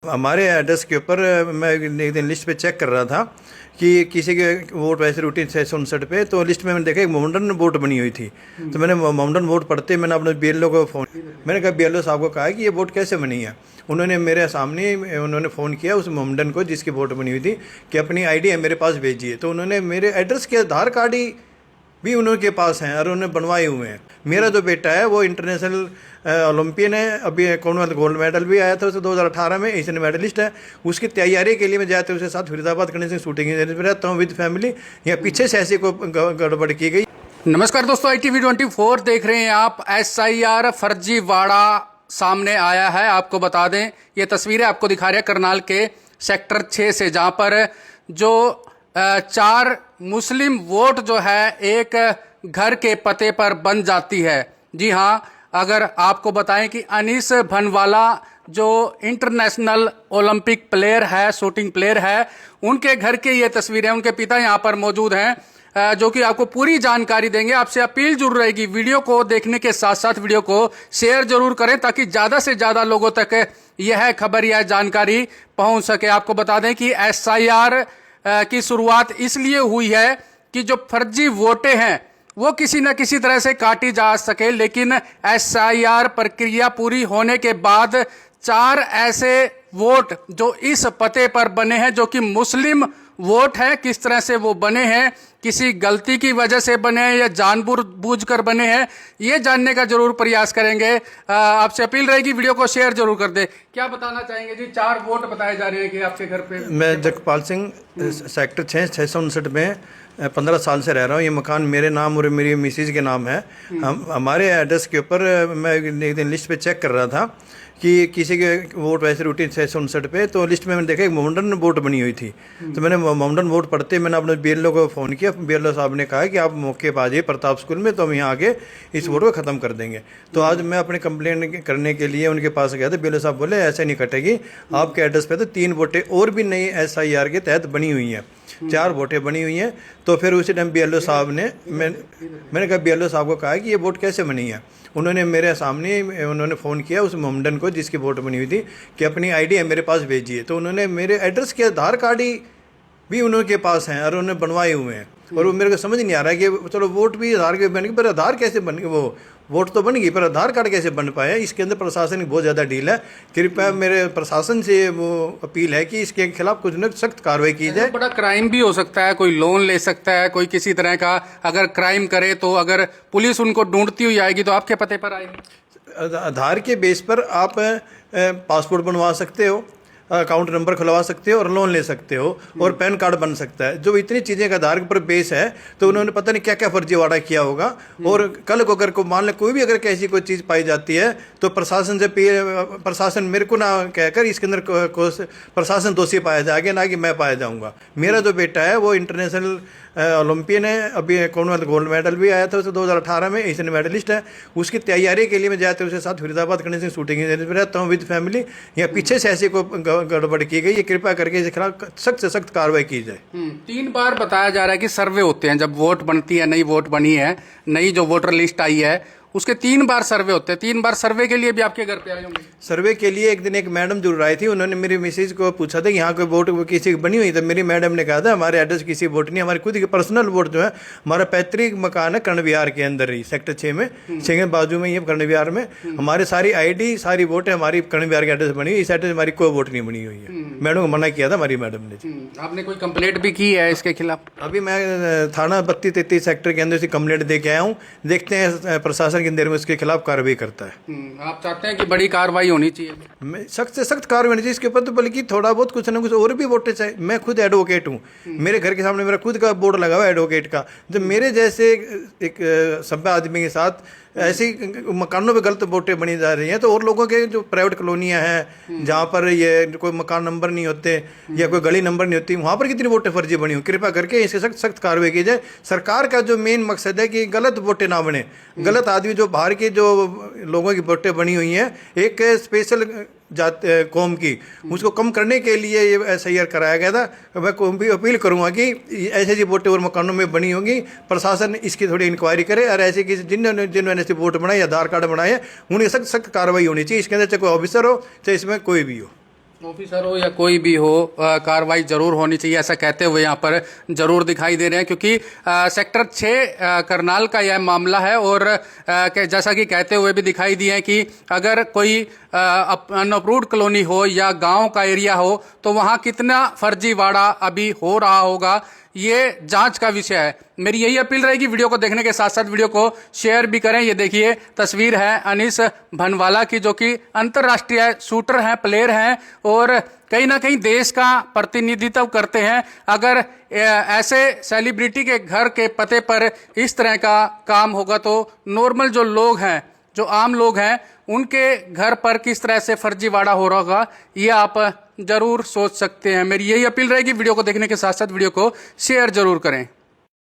हमारे एड्रेस के ऊपर मैं एक दिन लिस्ट पे चेक कर रहा था कि किसी के वोट वैसे रूटीन 659 पे, तो लिस्ट में मैंने देखा एक मोमडन वोट बनी हुई थी। तो मैंने मोमडन वोट पढ़ते मैंने अपने बीएलओ को फ़ोन, मैंने कहा बीएलओ साहब को कहा कि ये वोट कैसे बनी है। उन्होंने मेरे सामने उन्होंने फ़ोन किया उस मोमडन को जिसकी वोट बनी हुई थी कि अपनी आईडी मेरे पास भेजिए। तो उन्होंने मेरे एड्रेस के आधार कार्ड ही भी उनके पास हैं और उन्होंने बनवाए हुए हैं। मेरा जो बेटा है वो इंटरनेशनल ओलंपियन है, अभी कॉमनवेल्थ गोल्ड मेडल भी आया था उसे 2018 में, एशियन मेडलिस्ट है। उसकी तैयारी के लिए मैं जाते उसके साथ फरीदाबाद गणेश सिंह शूटिंग में रहता हूँ विद फैमिली। यहाँ पीछे से ऐसी को गड़बड़ की गई। नमस्कार दोस्तों, ITV24 देख रहे हैं आप। SIR फर्जीवाड़ा सामने आया है। आपको बता दें, ये तस्वीरें आपको दिखा रहे हैं करनाल के सेक्टर 6 से, जहां पर जो 4 मुस्लिम वोट जो है एक घर के पते पर बन जाती है। जी हाँ, अगर आपको बताएं कि अनीस भनवाला जो इंटरनेशनल ओलंपिक प्लेयर है, शूटिंग प्लेयर है, उनके घर के ये तस्वीरें, उनके पिता यहाँ पर मौजूद हैं जो कि आपको पूरी जानकारी देंगे। आपसे अपील जरूर रहेगी, वीडियो को देखने के साथ साथ वीडियो को शेयर जरूर करें ताकि ज्यादा से ज्यादा लोगों तक यह खबर या जानकारी पहुंच सके। आपको बता दें कि SIR की शुरुआत इसलिए हुई है कि जो फर्जी वोटें हैं वो किसी न किसी तरह से काटी जा सके, लेकिन SIR प्रक्रिया पूरी होने के बाद 4 ऐसे वोट जो इस पते पर बने हैं जो कि मुस्लिम वोट हैं, किस तरह से वो बने हैं, किसी गलती की वजह से बने हैं या जानबूझकर बने हैं, ये जानने का जरूर प्रयास करेंगे। आपसे अपील रहेगी, वीडियो को शेयर जरूर कर दे। क्या बताना चाहेंगे जी? 4 वोट बताए जा रहे हैं कि आपके घर पे। मैं जगपाल सिंह, सेक्टर 659 में 15 साल से रह रहा हूँ। ये मकान मेरे नाम और मेरी मिसेज के नाम है। हमारे एड्रेस के ऊपर मैं एक दिन लिस्ट पे चेक कर रहा था कि किसी के वोट वैसे रूटीन 659 पे, तो लिस्ट में मैंने देखा एक मोमडन वोट बनी हुई थी। तो मैंने मोमडन वोट पढ़ते मैंने अपने बीएलओ को फ़ोन किया। बीएलओ साहब ने कहा कि आप मौके पर आ जाइए प्रताप स्कूल में, तो हम यहाँ आके इस वोट को ख़त्म कर देंगे। तो आज मैं अपने कंप्लेंट करने के लिए उनके पास गया था। बीएलओ साहब बोले ऐसे नहीं कटेगी, आपके एड्रेस पे तो 3 वोटें और भी नई SIR के तहत बनी हुई हैं, 4 वोटें बनी हुई हैं। तो फिर उसी टाइम बीएलओ साहब ने मैंने कहा बीएलओ साहब को कहा कि ये वोट कैसे बनी है। उन्होंने मेरे सामने उन्होंने फ़ोन किया उस मोमडन को जिसकी वोट बनी हुई थी कि अपनी आईडी मेरे पास भेजिए। तो उन्होंने मेरे एड्रेस के आधार कार्ड ही भी उनके पास हैं और उन्होंने बनवाए हुए हैं। और वो मेरे को समझ नहीं आ रहा है कि चलो वोट भी आधार के बन गए, पर आधार कैसे बन गए, वो वोट तो बन गई पर आधार कार्ड कैसे बन पाया। इसके अंदर प्रशासन की बहुत ज़्यादा डील है। कृपया मेरे प्रशासन से वो अपील है कि इसके खिलाफ कुछ न सख्त कार्रवाई की जाए। बड़ा क्राइम भी हो सकता है, कोई लोन ले सकता है, कोई किसी तरह का अगर क्राइम करे तो अगर पुलिस उनको ढूंढती हुई आएगी तो आपके पते पर आएगी। आधार के बेस पर आप पासपोर्ट बनवा सकते हो, अकाउंट नंबर खुलवा सकते हो और लोन ले सकते हो और पैन कार्ड बन सकता है। जो इतनी चीज़ें का आधार पर बेस है, तो उन्होंने पता नहीं क्या क्या फर्जीवाड़ा किया होगा। और कल को अगर को मान ले कोई भी अगर कैसी कोई चीज़ पाई जाती है तो प्रशासन से प्रशासन मेरे को ना कहकर इसके अंदर प्रशासन दोषी पाया जाएगा, ना कि मैं पाया जाऊँगा। मेरा जो बेटा है वो इंटरनेशनल ओलंपियन है, अभी कॉमनवेल्थ गोल्ड मेडल भी आया था उसे 2018 में, एशियन मेडलिस्ट है। उसकी तैयारी के लिए मैं जाते उसके साथ फरीदाबाद गणेश सिंह शूटिंग में रहता हूँ विद फैमिली। यहाँ पीछे से ऐसी को गड़बड़ की गई है। कृपया करके इसके खिलाफ सख्त से सख्त कार्रवाई की जाए। 3 बार बताया जा रहा है कि सर्वे होते हैं जब वोट बनती है, नई वोट बनी है, नई जो वोटर लिस्ट आई है उसके 3 बार सर्वे होते हैं। 3 बार सर्वे के लिए भी आपके घर पे आए होंगे? सर्वे के लिए एक दिन एक मैडम जरूर आई थी। उन्होंने मेरी मिसेज को पूछा था कि यहाँ कोई वोट किसी की बनी हुई, तो मेरी मैडम ने कहा था हमारे एड्रेस किसी वोट नहीं, हमारी खुद की पर्सनल वोट जो है, हमारा पैतृक मकान है कर्ण विहार के अंदर ही, सेक्टर 6 में, 6 के बाजू में ही कर्ण विहार में। हमारे सारी आईडी सारी वोट है हमारी कर्ण विहार के एड्रेस बनी हुई। इस एड्रेस हमारी कोई वोट नहीं बनी हुई है। मैडम को मना किया था हमारी मैडम ने। आपने कोई कंप्लेंट भी की है इसके खिलाफ? अभी मैं थाना 32-33 सेक्टर के अंदर से कंप्लेंट दे के आया हूँ। देखते हैं प्रशासन की देर में उसके खिलाफ कार्रवाई करता है। आप चाहते हैं कि बड़ी कार्रवाई होनी चाहिए? सख्त से सख्त कार्रवाई होनी चाहिए इसके ऊपर। तो बल्कि थोड़ा बहुत कुछ ना कुछ और भी वोटें चाहिए। मैं खुद एडवोकेट हूँ, मेरे घर के सामने मेरा खुद का बोर्ड लगा हुआ है एडवोकेट का। जब मेरे जैसे एक सभ्य आदमी के साथ ऐसी मकानों पे गलत वोटें बनी जा रही हैं, तो और लोगों के जो प्राइवेट कॉलोनियाँ हैं जहाँ पर ये कोई मकान नंबर नहीं होते या कोई गली नंबर नहीं होती, वहाँ पर कितनी वोटें फर्जी बनी हो। कृपया करके इसके सख्त सख्त कार्रवाई की जाए। सरकार का जो मेन मकसद है कि गलत वोटें ना बने, गलत आदमी जो बाहर के जो लोगों की वोटें बनी हुई हैं एक स्पेशल जात कौम की, उसको कम करने के लिए ये SIR कराया गया था। मैं भी अपील करूंगा कि ऐसे जी वोटें और मकानों में बनी होंगी, प्रशासन इसकी थोड़ी इंक्वायरी करे और ऐसे किसी जिन्होंने ऐसे वोट बनाए, आधार कार्ड बनाए, उन्हें सख्त सख्त कार्रवाई होनी चाहिए। इसके अंदर चाहे कोई ऑफिसर हो चाहे इसमें कोई भी हो। ऑफिसर हो या कोई भी हो, कार्रवाई जरूर होनी चाहिए, ऐसा कहते हुए यहाँ पर जरूर दिखाई दे रहे हैं, क्योंकि सेक्टर 6 करनाल का यह मामला है। और जैसा कि कहते हुए भी दिखाई दिए हैं कि अगर कोई अनअप्रूव्ड कॉलोनी हो या गांव का एरिया हो तो वहां कितना फर्जीवाड़ा अभी हो रहा होगा, ये जांच का विषय है। मेरी यही अपील रहेगी, वीडियो को देखने के साथ साथ वीडियो को शेयर भी करें। ये देखिए तस्वीर है अनीस भनवाला की, जो कि अंतर्राष्ट्रीय शूटर हैं, प्लेयर हैं और कहीं ना कहीं देश का प्रतिनिधित्व करते हैं। अगर ऐसे सेलिब्रिटी के घर के पते पर इस तरह का काम होगा तो नॉर्मल जो लोग हैं, जो आम लोग हैं, उनके घर पर किस तरह से फर्जीवाड़ा हो रहा होगा, ये आप जरूर सोच सकते हैं। मेरी यही अपील रहेगी, वीडियो को देखने के साथ साथ वीडियो को शेयर जरूर करें।